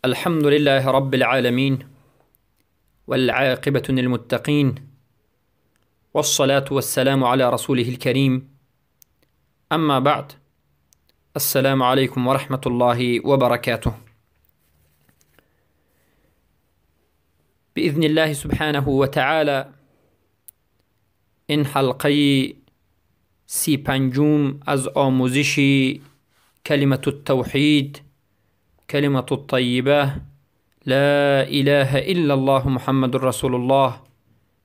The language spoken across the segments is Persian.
الحمد لله رب العالمين، والعاقبة للمتقين، والصلاة والسلام على رسوله الكريم. أما بعد، السلام عليكم ورحمة الله وبركاته. بإذن الله سبحانه وتعالى این حلقه 35 از آموزش کلمة التوحید، کلمة الطیبه، لا اله الا الله محمد رسول الله،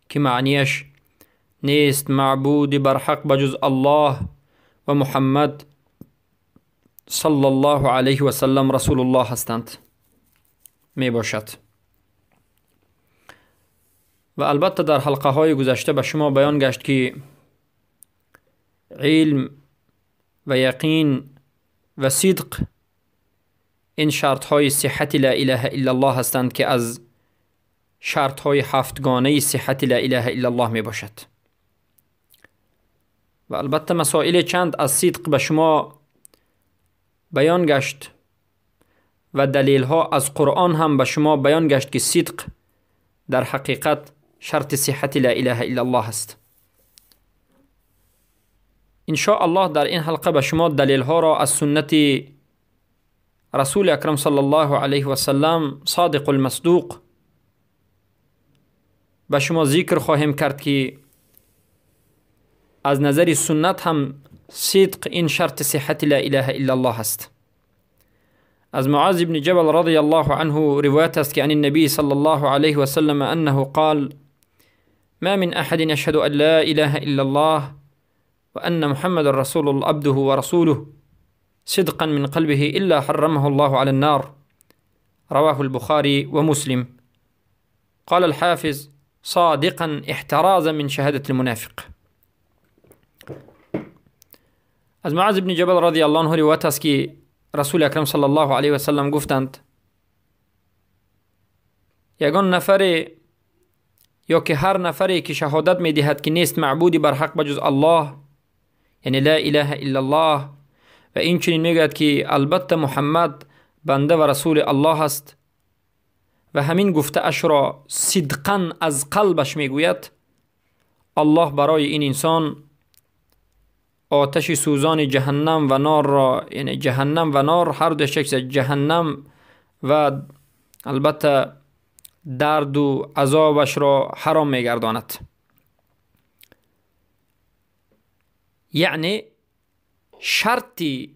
که معنیش نیست معبود برحق بجز الله و محمد صلی الله علیه و سلم رسول الله هستند می باشد. و البته در حلقه های گذشته به شما بیان گشت که علم و یقین و صدق این شرط های صحت لا اله الا الله هستند که از شرط های هفتگانه صحت لا اله الا الله می باشد. و البته مسائل چند از صدق به شما بیان گشت و دلیل ها از قرآن هم به شما بیان گشت که صدق در حقیقت شرط صحت لا اله الا الله است. ان شاء الله در این حلقه به شما دلیل ها را از سنت رسول اکرم صلی الله علیه و سلم صادق المصدوق به شما ذکر خواهیم کرد که از نظر سنت هم صدق این شرط صحت لا اله الا الله است. از معاذ بن جبل رضی الله عنه روایت است که عن النبي صلی الله علیه و سلم انه قال: ما من احد يشهد ان لا اله الا الله وان محمد رسول الله عبده ورسوله صدقا من قلبه الا حرمه الله على النار. رواه البخاري ومسلم. قال الحافظ: صادقا احترازا من شهادة المنافق. از معاذ بن جبل رضی الله عنه روایت است که رسول اکرم صلی الله علیه و سلم گفتند: یگان نفر یا که هر نفری که شهادت می دهد که نیست معبودی بر حق بجز الله، یعنی لا اله الا الله، و این چنین می گوید که البته محمد بنده و رسول الله است و همین گفته اش را صدقا از قلبش می گوید، الله برای این انسان آتش سوزان جهنم و نار را، یعنی جهنم و نار هر دو شکل، جهنم و البته درد و عذابش را حرام می گرداند. یعنی شرطی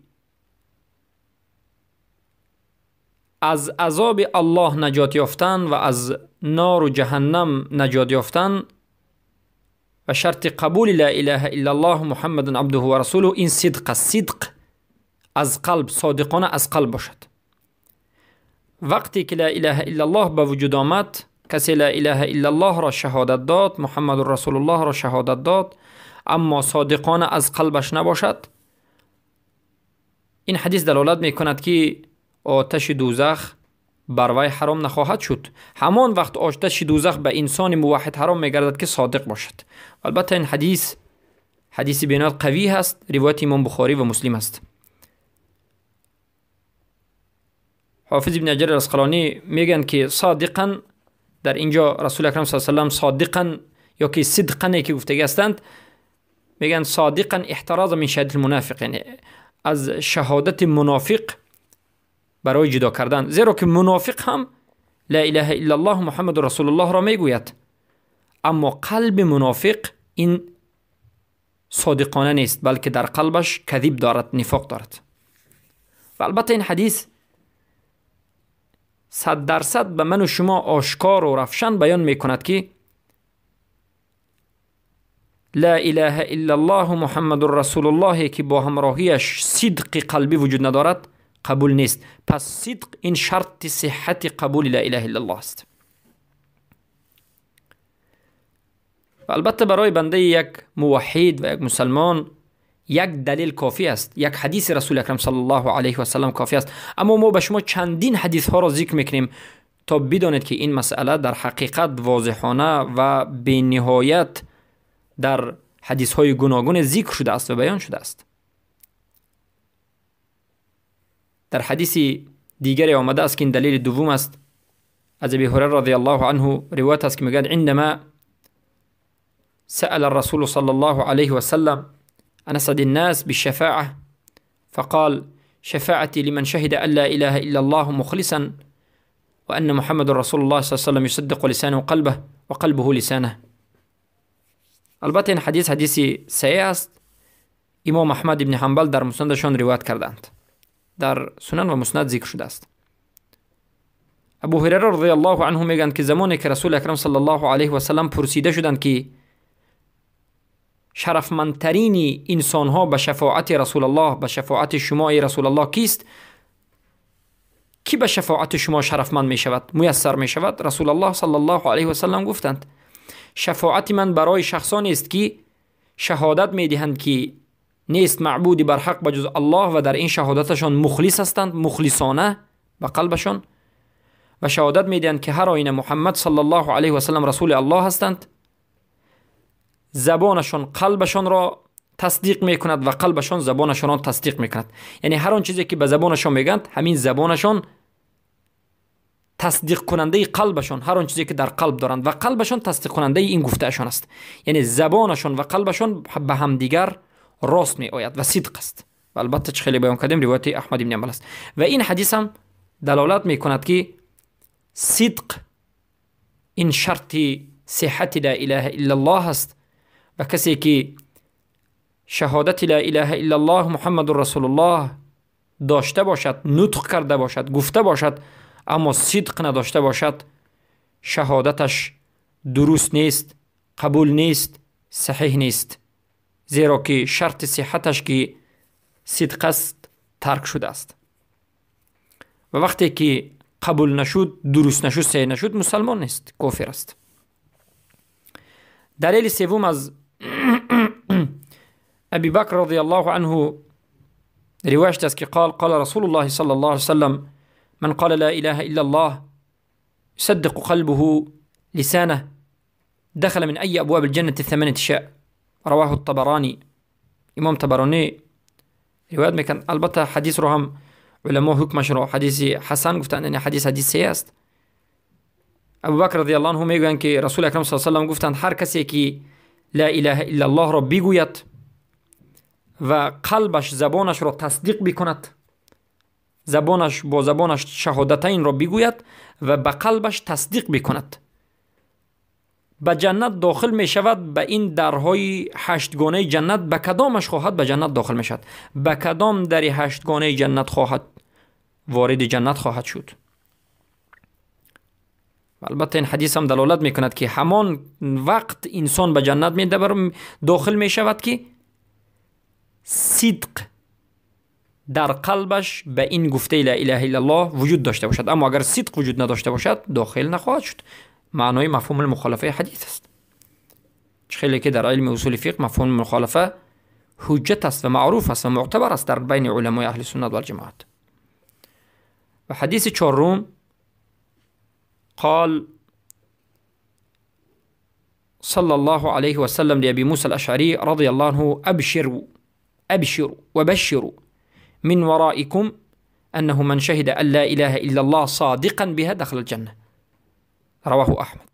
از عذاب الله نجات یافتن و از نار و جهنم نجات یافتن و شرط قبول لا اله الا الله محمد عبده و رسوله این صدق است. صدق از قلب، صادقانه از قلب باشد. وقتی که لا اله الا الله به وجود آمد، کسی لا اله الا الله را شهادت داد، محمد رسول الله را شهادت داد، اما صادقانه از قلبش نباشد، این حدیث دلالت می کند که آتش دوزخ بر وی حرام نخواهد شد. همان وقت آتش دوزخ به انسان موحد حرام می گردد که صادق باشد. البته این حدیث بسیار قوی هست، روایت امام بخاری و مسلم است. حافظ ابن حجر الاسقلانی میگن که صادقا، در اینجا رسول اکرم صلی الله علیه و سلم صادقا یا که صدقا که گفته هستند، میگن صادقا احتراز من شهادت المنافق، یعنی از شهادت منافق برای جدا کردن، زیرا که منافق هم لا اله الا الله محمد رسول الله را میگوید، اما قلب منافق این صادقانه نیست، بلکه در قلبش کذب دارد، نفاق دارد. و البته این حدیث 100% به من و شما آشکار و روشن بیان میکند که لا اله الا الله محمد رسول الله که با همراهیش صدق قلبی وجود ندارد قبول نیست. پس صدق این شرط صحت قبول لا اله الا الله است. و البته برای بنده یک موحد و یک مسلمان یک دلیل کافی است، یک حدیث رسول اکرم صلی الله علیه و سلم کافی است. اما ما به شما چندین حدیث ها را ذکر میکنیم تا بدانید که این مسئله در حقیقت واضحانه و به نهایت در حدیث های گوناگون ذکر شده است و بیان شده است. در حدیث دیگری آمده است که این دلیل دوم است. از ابی هریره رضی الله عنه روایت است که میگن عندما سأل الرسول صلى الله عليه وسلم عن أسعد الناس بالشفاعة فقال شفاعتي لمن شهد أن لا إله إلا الله مخلصا وأن محمد رسول الله صلى الله عليه وسلم يصدق لسانه قلبه وقلبه لسانه. البته این حدیثی صحیح است. امام احمد ابن حنبل در مسندشان روایت کردند، در سنن و مسند ذکر شده است. ابو هریره رضی الله عنه میگن که زمانی که رسول اکرم صلی الله علیه و سلم پرسیده شدند که شرفمندترین انسان ها به شفاعت رسول الله، به شفاعت شما ای رسول الله کیست؟ کی به شفاعت شما شرفمند می شود، میسر می شود؟ رسول الله صلی الله علیه و سلم گفتند شفاعت من برای شخصانی است که شهادت می دهند که نیست معبودی بر حق بجز الله و در این شهادتشان مخلص هستند، مخلصانه به قلبشان، و شهادت می دهند که هر آینه محمد صلی الله علیه و سلم رسول الله هستند. زبانشان قلبشان را تصدیق می کند و قلبشان زبانشان را تصدیق می کند. یعنی هر آن چیزی که به زبانشان میگند همین زبانشان تصدیق کننده قلبشان، هر آن چیزی که در قلب دارند و قلبشان تصدیق کننده این گفتهشان است. یعنی زبانشان و قلبشان به هم دیگر راست می آید و صدق است. و البته چه خیلی بیان کردیم روایت احمد بن حنبل است. و این حدیث هم دلالت می کند که صدق این شرط صحت لا اله الا الله است و کسی که شهادت لا اله الا الله محمد رسول الله داشته باشد، نطق کرده باشد، گفته باشد، اما صدق نداشته باشد، شهادتش درست نیست، قبول نیست، صحیح نیست، زیرا که شرط صحتش که صدق است ترک شده است. و وقتی که قبول نشد، درست نشد، صحیح نشد، مسلمان نیست، کافر است. دلیل سوم از ابی بکر رضی الله عنه روایت است که قال رسول الله صلی الله علیه وسلم من قال لا اله الا الله يصدق قلبه لسانه دخل من أي أبواب الجنة الثمانية شاء. رواه الطبراني. امام طبراني روایت میکن. البته حدیث رو هم علما حکمش رو حدیث حسن گفتن، یعنی حدیث صحیح است. ابو بکر رضی الله عنه میگن که رسول اکرم صلی الله علیه و سلم گفتند هر کسی که لا اله الا الله را بگوید و قلبش زبانش را تصدیق بکند، زبانش با زبانش شهادتین را بگوید و به قلبش تصدیق بکند، به جنت داخل می شود. به این درهای هشتگانه جنت به کدامش خواهد به جنت داخل می شود، به کدام در هشتگانه جنت خواهد وارد جنت خواهد شد. البته این حدیث هم دلالت می کند که همان وقت انسان به جنت داخل می شود که صدق در قلبش به این گفته لا اله الا الله وجود داشته باشد. اما اگر صدق وجود نداشته باشد داخل نخواهد شد. معنای مفهوم المخالفه حدیث است. خیلی که در علم اصول فقه مفهوم المخالفه حجت است و معروف است و معتبر است در بین علمای اهل سنت و الجماعت. و حدیث چهارم قال صلى الله عليه وسلم لأبي موسى الأشعري رضي الله عنه أبشروا وبشروا من ورائكم أنه من شهد أن لا إله إلا الله صادقا بها دخل الجنة. رواه احمد.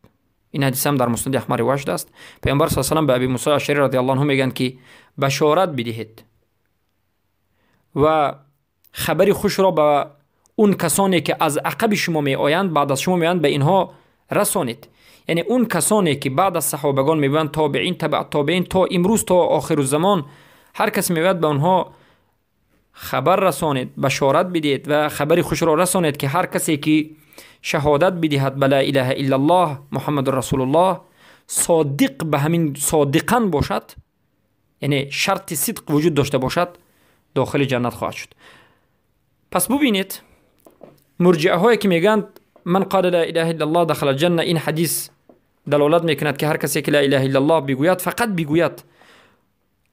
این حدیث هم در مسند احمد روایت است. پیامبر صلی الله علیه و سلم به ابی موسی اشعری رضی الله عنه میگن که بشارت بدهید و خبری خوش را به اون کسانی که از عقب شما می آیند، بعد از شما می آیند، به اینها رسانید. یعنی اون کسانی که بعد از صحابگان می آیند، تابعین، تبع تابعین، تا امروز، تا آخر الزمان، هر کس می آید به اونها خبر رسانید، بشارت بدید و خبری خوش را رسانید که هر کسی که شهادت بدهد بلا اله الا الله محمد رسول الله، صادق به همین صادقاً باشد، یعنی شرط صدق وجود داشته باشد، داخل جنت خواهد شد. پس ببینید مرجئه هایی که میگن من قال لا اله الا الله دخل الجنه، این حدیث دلالت میکند که هر کسی که لا اله الا الله بگوید، فقط بگوید،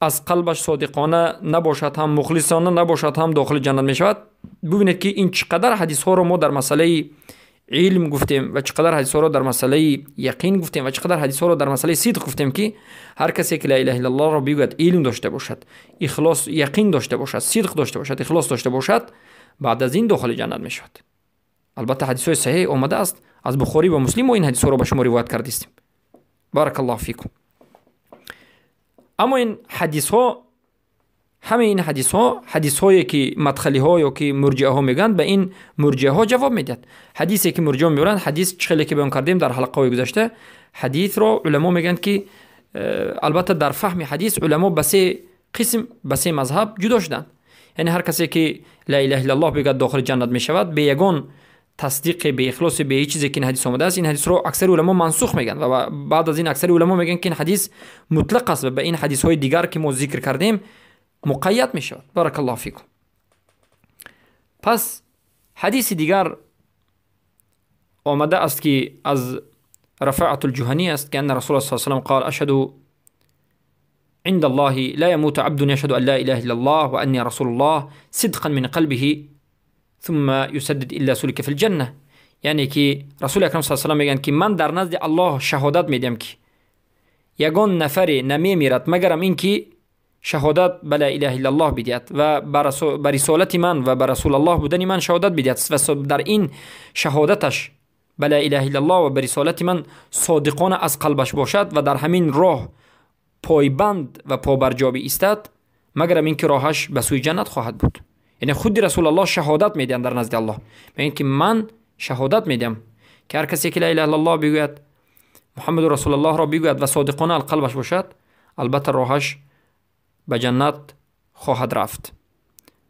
از قلبش صادقانه نباشد، هم مخلصانه نباشد، هم داخل جنت میشود. ببینید که این چقدر حدیث ها رو ما در مسئله علم گفتیم و چقدر حدیث ها رو در مسئله یقین گفتیم و چقدر حدیث ها رو در مسئله صدق گفتیم که هر کسی که لا اله الا الله را بگوید، علم داشته باشد، اخلاص، یقین داشته باشد، صدق داشته باشد، اخلاص داشته باشد، بعد از این داخل جنت می شود. البته حدیث های صحیح اومده است از بخاری و مسلم و این حدیث رو به شما روایت کردیم. بارک الله فیکم. اما این حدیث ها، همه این حدیث هایی که مدخلی ها یا که مرجعه ها میگن، به این مرجعه ها جواب میداد. حدیثی که مرجعه میبرند، حدیث چخلی که بیان کردیم در حلقه های گذشته، حدیث رو علما میگن که البته در فهم حدیث علما به سه قسم، به سه مذهب جدا شدن. یعنی هر کسی که لا اله الا الله بگه داخل جنت میشود، به یگان تصدیق، به اخلاص به چیزی که این حدیث اومده است، این حدیث رو اکثر علما منسوخ میگن و بعد از این اکثر علما میگن که این حدیث مطلق است و به این حدیث های دیگر که ما ذکر کردیم مقید میشود. بارک الله فیکم. پس حدیث دیگر آمده است که از رفاعة الجهنی است که ان رسول الله صلی الله علیه و سلم قال اشهد عند الله لا يموت عبد يشهد ان لا اله الا الله واني رسول الله صدقا من قلبه ثم يسدد الا سلك في الجنه. یعنی که رسول اکرم صلی الله علیه و سلم میگن که من در نزد الله شهادت میدم که یگان نفر نمیمیرد مگرم این که شهادت بلا اله الا الله بدهد و بر رسالت من و بر رسول الله بودن من شهادت بدهد و در این شهادتش بلا اله الا الله و بر رسالت من صادقانه از قلبش باشد و در همین راه پایبند و پابرجا ایستد، مگرم این که راهش به سوی جنت خواهد بود. یعنی خود رسول الله شهادت میدن در نزد الله، میگن که من شهادت میدم که هر کسی که لا اله الا الله بگوید، محمد رسول الله را بگوید و صادقانه قلبش باشد، البته راهش به جنت خواهد رفت.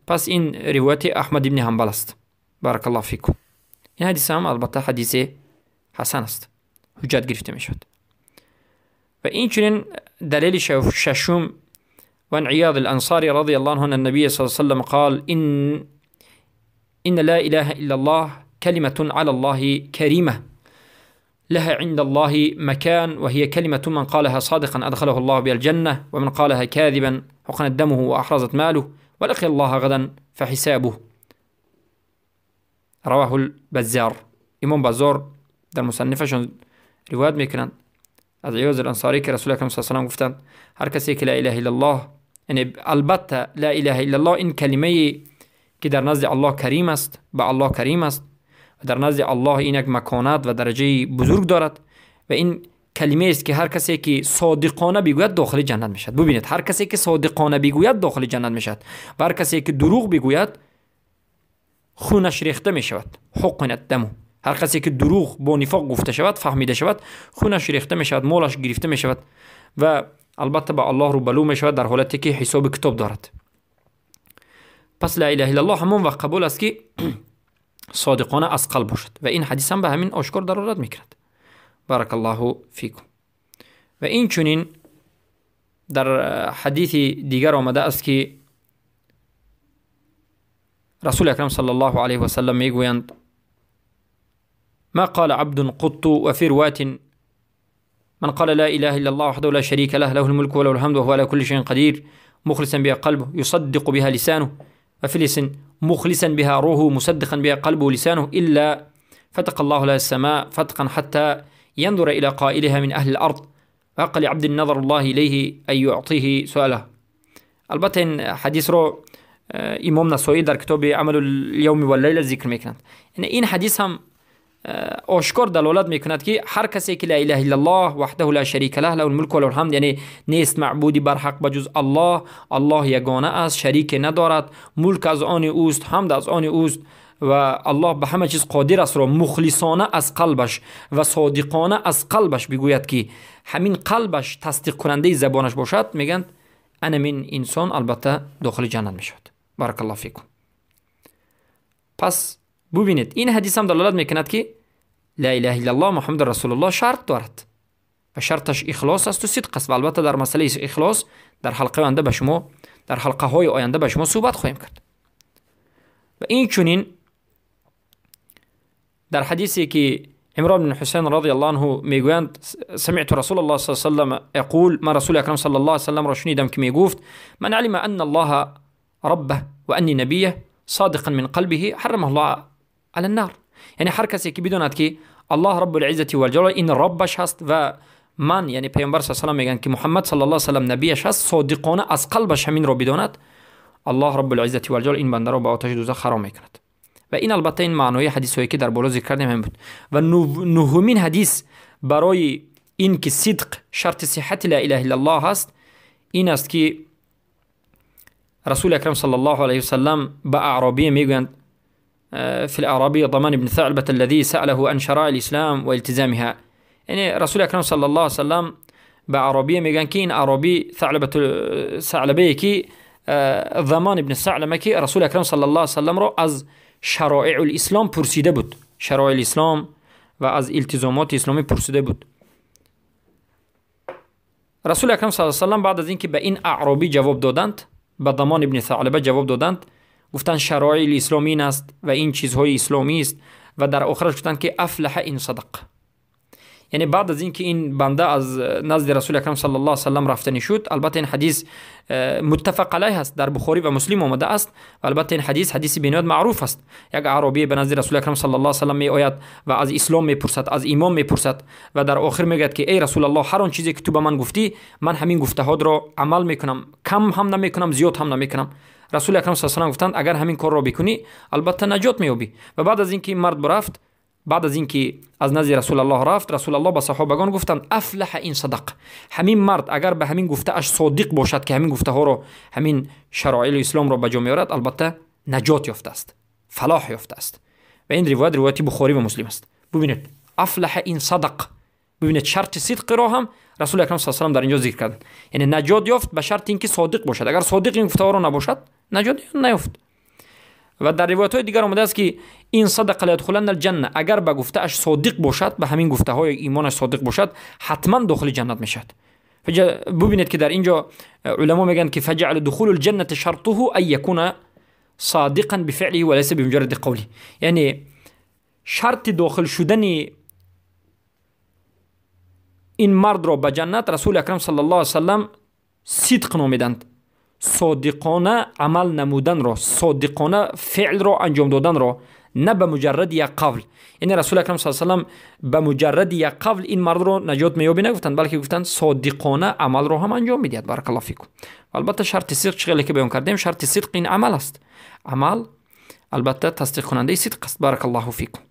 پس این روایت احمد ابن حنبل است. بارک الله فیکم. این حدیث هم البته حدیث حسن است، حجت گرفته میشد. و این چنین دلیل ششم و عیاض الانصاری رضی الله عنه النبي صلی الله علیه وسلم قال ان لا اله الا الله كلمة على الله كريمة لها عند الله مكان وهي كلمة من قالها صادقا أدخله الله بها الجنة ومن قالها كاذبا حقنت دمه وأحرزت ماله ولقي الله غدا فحسابه. رواه البزار. امام بزار در مصنفشون روایت میکنند از عیاض الانصاری که رسول اکرم صلی الله علیه و سلم گفتند هر کسی که لا اله الا الله، یعنی البته لا اله الا الله این کلمه که در نزد الله کریم است، به الله کریم است و در نزد الله این یک مکانت و درجه بزرگ دارد و این کلمه است که هر کسی که صادقانه بگوید داخل جنت میشد. ببینید، هر کسی که صادقانه بگوید داخل جنت میشد و هر کسی که دروغ بگوید خونش ریخته میشود. حقنت دمه. هر کسی که دروغ با نفاق گفته شود، فهمیده شود، خونش ریخته میشود، مالش گرفته میشود و البته به الله روبرو میشود در حالتی که حساب کتاب دارد. پس لا اله الا الله همون وقت قبول است که صادقانه از قلب باشد و این حدیث هم به همین آشکار دلالت میکند. بارک الله فیکم. و این چنین در حدیث دیگر آمده است که رسول اکرم صلی الله علیه و سلم میگویند ما قال عبد قط وفي رواية من قال لا إله إلا الله وحده لا شريك له له الملك وله الحمد وهو على كل شيء قدير مخلصا بها قلبه يصدق بها لسانه وفي لسان مخلصا بها روحه مصدقا بها قلبه ولسانه إلا فتق الله له السماء فتقا حتى ينظر إلى قائلها من أهل الأرض وأقل عبد النظر الله إليه أن يعطيه سؤاله. البته حديث رو امام نسائی در کتاب عمل اليوم والليلة ذکر میکنند. این حدیث هم آشکار دلالت میکند که هر کسی که لا اله الا الله وحده لا شریک له له الملك وله الحمد، یعنی نیست معبودی بر حق بجز الله، الله یگانه است، شریک ندارد، ملک از آن اوست، حمد از آن اوست و الله به همه چیز قادر است، را مخلصانه از قلبش و صادقانه از قلبش بگوید که همین قلبش تصدیق کننده زبانش باشد، میگن انا من انسان البته داخل جنت میشد. بارک الله فیکم. پس ببینید این حدیث هم دلالت میکند که لا اله الا الله محمد رسول الله شرط دارد و شرطش اخلاص است و صدق است و البته در مسئله اخلاص در حلقه آینده به شما، در حلقه های آینده به شما صحبت خواهیم کرد. و این چنین در حدیثی که عمران بن حسین رضی الله عنه میگویند سمعت رسول الله صلی الله علیه و سلم یقول، من رسول اکرم صلی الله علیه و سلم را شنیدم که میگفت من علم ان الله ربه و انی نبیه صادقا من قلبه حرمه الله على النار. یعنی هر کسی که بداند که الله رب العزت و الجلال این ربش هست و من یعنی پیامبر صلی الله علیه و سلم میگن که محمد صلی الله علیه و سلم نبیش هست، صادقانه از قلبش همین را بداند، الله رب العزة و الجلال این بنده را به آتش دوزخ حرام میکند. و این البته این معنای حدیث هایی که در بالا ذکر کردیم هم بود. و نهمین حدیث برای این که صدق شرط صحت لا اله الا الله هست این است که رسول اکرم صلی الله علیه وسلم به اعرابی میگویند في الاعرابی ضمان بن ثعلبة الذي سأله عن شرائع الاسلام و التزامها. یعنی رسول اکرم صلی الله علیه وسلم به اعرابی میگن که این اعرابی ثعلبه که ضمان ابن ثعلبه که رسول اکرم صلی الله علیه وسلم را از شرائع الاسلام پرسیده بود، شرائع الاسلام و از التزامات اسلامی پرسیده بود. رسول اکرم صلی الله علیه وسلم بعد از اینکه به این اعرابی جواب دادند، به ضمان ابن ثعلبه جواب دادند، گفتند شرایع الاسلامی این است و این چیزهای اسلامی است و در آخرش گفتند که افلح این صدق. یعنی بعد از اینکه این بنده از نزد رسول اکرم صلی الله علیه وسلم رفتنی شد، البته این حدیث متفق علیه است، در بخاری و مسلم آمده است و البته این حدیث بنیاد معروف است. یک اعرابی به نزد رسول اکرم صلی الله علیه وسلم می آید و از اسلام میپرسد، از ایمان میپرسد و در آخر میگه که ای رسول الله هر آن چیزی که تو به من گفتی من همین گفته ها را عمل میکنم، کم هم نمیکنم زیاد هم نمیکنم. رسول اکرم صلی الله علیه و گفتند اگر همین کار را بکنی البته نجات مییابی. و بعد از اینکه مرد برفت، بعد از اینکه از نزد رسول الله رفت، رسول الله به صحابگان گفتند افلح این صدق. همین مرد اگر به همین گفته اش صادق باشد که همین گفته ها را، همین شرایع اسلام را به جا میارد، البته نجات یافته است، فلاح یافته است. و این روایت بخاری و مسلم است. ببینید افلح این صدق، ببینید شرط صدق را هم رسول اکرم صلی الله علیه و در اینجا ذکر کردند. یعنی نجات یافت به شرط اینکه صادق باشد. اگر صادق این گفته ها را نباشد نجات نیافت. و در روایت های دیگر آمده است که این صدق لا يدخلن الجنه، اگر به گفته اش صادق باشد، به همین گفته های ایمانش صادق باشد، حتما داخل جنت میشد. ببینید که در اینجا علما میگن که فجعل دخول الجنه شرطه ان يكون صادقا بفعله وليس بمجرد قوله. یعنی شرط داخل شدن این مرد را به جنت رسول اکرم صلی الله علیه وسلم صدق نامیدند، صادقانه عمل نمودن را، صادقانه فعل را انجام دادن را، نه به مجرد یک قول. یعنی رسول اکرم صلی الله علیه و به مجرد یک قول این مرد را نجات میابی نگفتند، بلکه گفتند صادقانه عمل را هم انجام میدید. بارک الله فیکم. البته شرط صدق چیزی که بیان کردیم، شرط صدق این عمل است. عمل البته تصدیق کننده صدق است. بارک الله فیکم.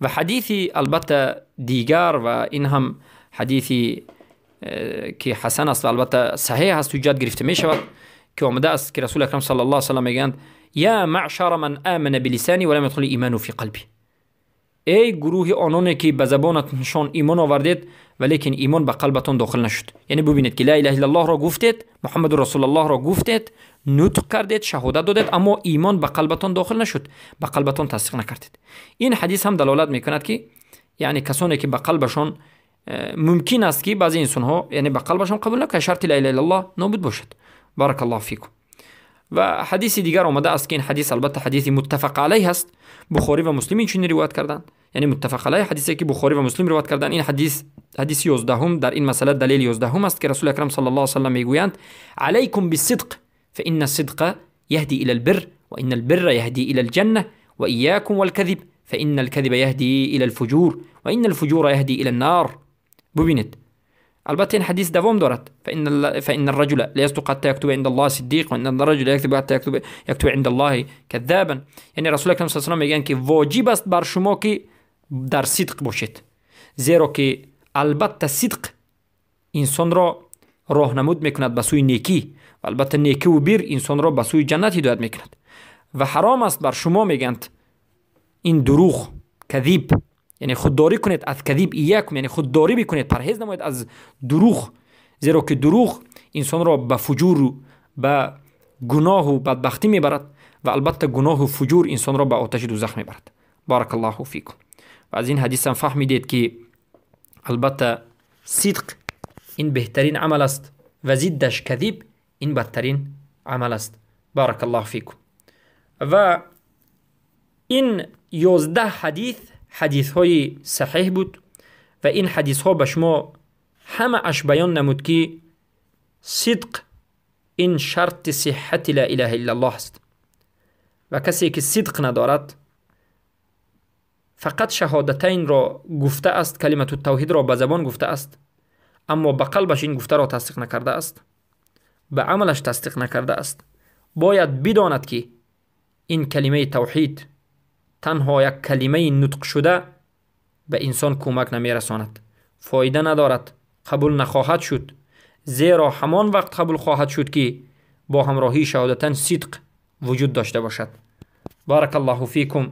و حدیثی البته دیگر و این هم حدیثی که حسن است و البته صحیح است و جد گرفته می شود که آمده است که رسول اکرم صلی الله علیه و سلم میگند یا معشر من آمن بلسانی ولم يدخل ایمان فی قلبی. ای گروه آنانی که به زبانتان ایمان آوردید ولیکن ایمان به قلبتان داخل نشد. یعنی ببینید که لا اله الا الله را گفتید، محمد رسول الله را گفتید، نطق کردید، شهادت دادید، اما ایمان به قلبتان داخل نشد، به قلبتان تصدیق نکردید. این حدیث هم دلالت میکند که یعنی کسانی که به قلبشان ممکن است که بعضی انسان ها یعنی به قلبشان قبول نکنه، شرط لا اله الا الله نابود باشد. بارک الله فیکم. و حدیث دیگر آمده است که این حدیث البته حدیث متفق علیه است، بخاری و مسلم این چنین روایت کردند. یعنی متفق علیه حدیثی که بخاری و مسلم روایت کردند. این حدیث 11 در این مسئله دلیل 11 است که رسول اکرم صلی الله علیه و سلم میگویند علیکم بالصدق فان الصدق یهدی الی البر وان البر یهدی الی الجنه وإياكم والكذب فان الكذب یهدی الی الفجور وان الفجور یهدی الی النار. ببینید البته این حدیث دوام دارد. فإن الرجل لا يصدق حتى يكتب عند الله صديق وإن الرجل يكذب حتى يكتب عند الله كذابا. یعنی رسول اکرم صلی الله علیه و میگن که واجب است بر شما که در صدق باشید، زیرا که البته صدق انسان را راهنمود میکند به سوی نیکی و البته نیکی و بر انسان را به سوی جنت هدایت میکند. و حرام است بر شما میگند این دروغ، کذیب، یعنی خودداری کنید از کذیب، ایاکم یعنی خودداری بکنید، پرهیز نمایید از دروغ، زیرا که دروغ انسان را به فجور و به گناه و بدبختی میبرد و البته گناه و فجور انسان را به آتش دوزخ میبرد. بارک الله فیکم. و از این حدیث هم فهمیدید که البته صدق این بهترین عمل است و ضدش کذیب این بدترین عمل است. بارک الله فیکم. و این 11 حدیث های صحیح بود و این حدیث ها به شما همه اش بیان نمود که صدق این شرط صحت لا اله الا الله است و کسی که صدق ندارد فقط شهادتین را گفته است، کلمت التوحید را به زبان گفته است، اما به قلبش این گفته را تصدیق نکرده است، به عملش تصدیق نکرده است باید بداند که این کلمه توحید تنها یک کلمه نطق شده به انسان کمک نمی رساند، فایده ندارد، قبول نخواهد شد، زیرا همان وقت قبول خواهد شد که با همراهی شهادتین صدق وجود داشته باشد. بارک الله فیکم.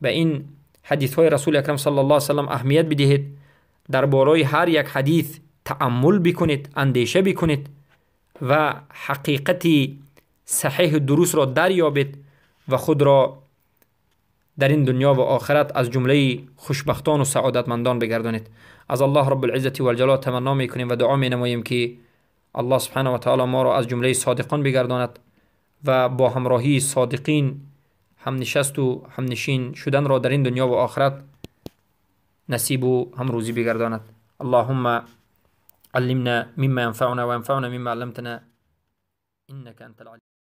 به این حدیث های رسول اکرم صلی الله علیه و سلم اهمیت بدهید، درباره هر یک حدیث تأمل بکنید، اندیشه بکنید و حقیقت صحیح درست را دریابید و خود را در این دنیا و آخرت از جمله خوشبختان و سعادتمندان بگردانید. از الله رب العزة والجلال تمنا میکنیم و دعا می نماییم که الله سبحانه و تعالی ما را از جمله صادقان بگرداند و با همراهی صادقین هم نشست و هم نشین شدن را در این دنیا و آخرت نصیب و هم روزی بگرداند. اللهم علمنا مما ينفعنا وانفعنا مما علمتنا انك انت العليم.